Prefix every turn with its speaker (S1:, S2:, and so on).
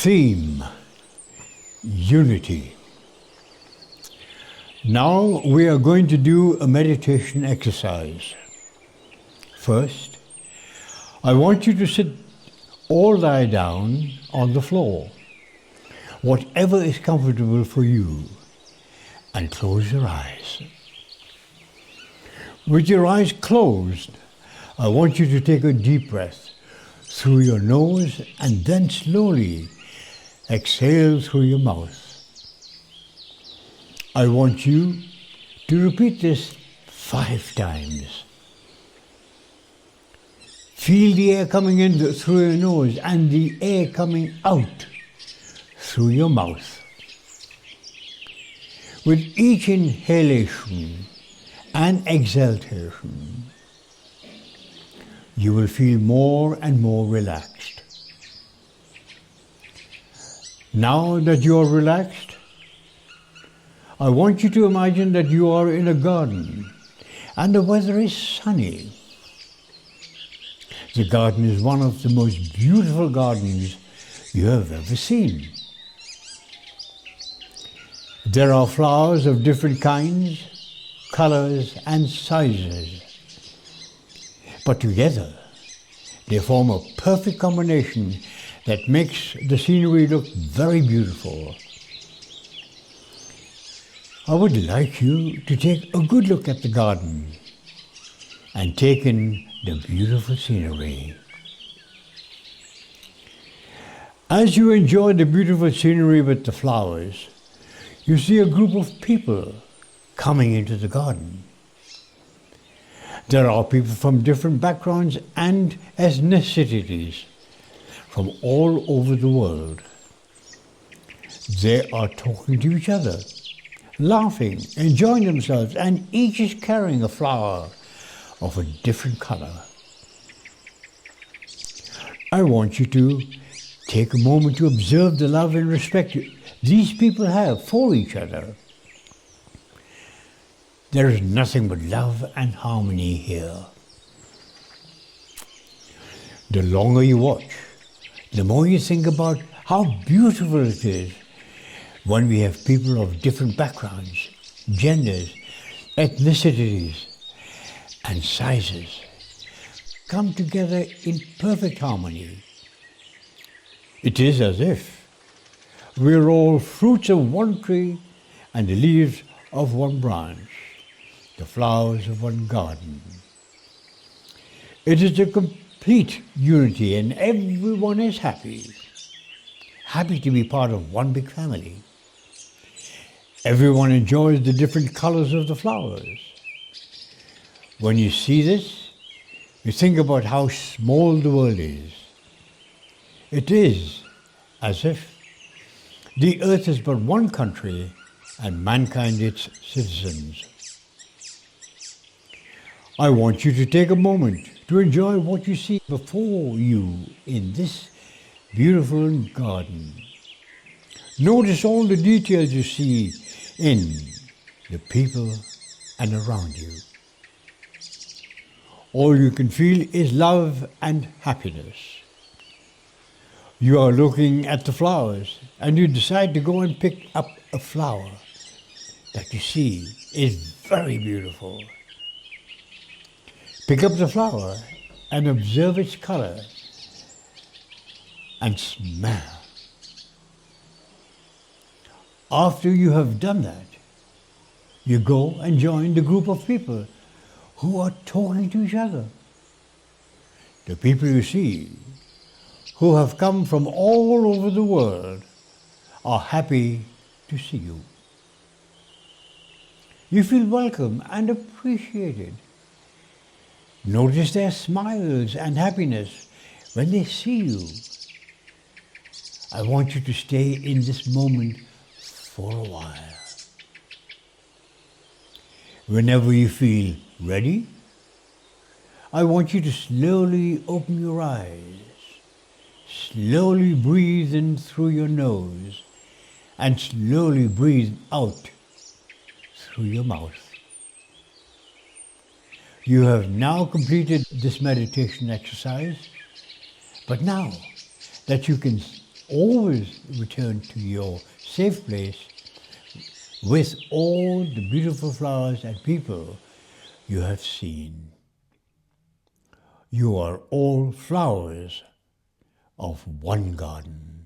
S1: Theme: Unity. Now we are going to do a meditation exercise. First, I want you to sit or lie down on the floor, whatever is comfortable for you, and close your eyes. With your eyes closed, I want you to take a deep breath through your nose and then slowly exhale through your mouth. I want you to repeat this 5 times. Feel the air coming in through your nose and the air coming out through your mouth. With each inhalation and exhalation, you will feel more and more relaxed. Now that you are relaxed, I want you to imagine that you are in a garden and the weather is sunny. The garden is one of the most beautiful gardens you have ever seen. There are flowers of different kinds, colors and sizes. But together, they form a perfect combination that makes the scenery look very beautiful. I would like you to take a good look at the garden and take in the beautiful scenery. As you enjoy the beautiful scenery with the flowers, you see a group of people coming into the garden. There are people from different backgrounds and ethnicities from all over the world. They are talking to each other, laughing, enjoying themselves, and each is carrying a flower of a different color. I want you to take a moment to observe the love and respect these people have for each other. There is nothing but love and harmony here. The longer you watch, the more you think about how beautiful it is when we have people of different backgrounds, genders, ethnicities, and sizes come together in perfect harmony. It is as if we're all fruits of one tree and the leaves of one branch, the flowers of one garden. It is a complete unity and everyone is happy to be part of one big family. Everyone enjoys the different colors of the flowers. When you see this, you think about how small the world is. It is as if the earth is but one country and mankind its citizens. I want you to take a moment to enjoy what you see before you in this beautiful garden. Notice all the details you see in the people and around you. All you can feel is love and happiness. You are looking at the flowers and you decide to go and pick up a flower that you see is very beautiful. Pick up the flower and observe its color and smell. After you have done that, you go and join the group of people who are talking to each other. The people you see, who have come from all over the world, are happy to see you. You feel welcome and appreciated. Notice their smiles and happiness when they see you. I want you to stay in this moment for a while. Whenever you feel ready, I want you to slowly open your eyes. Slowly breathe in through your nose and slowly breathe out through your mouth. You have now completed this meditation exercise, but now that you can always return to your safe place with all the beautiful flowers and people you have seen. You are all flowers of one garden.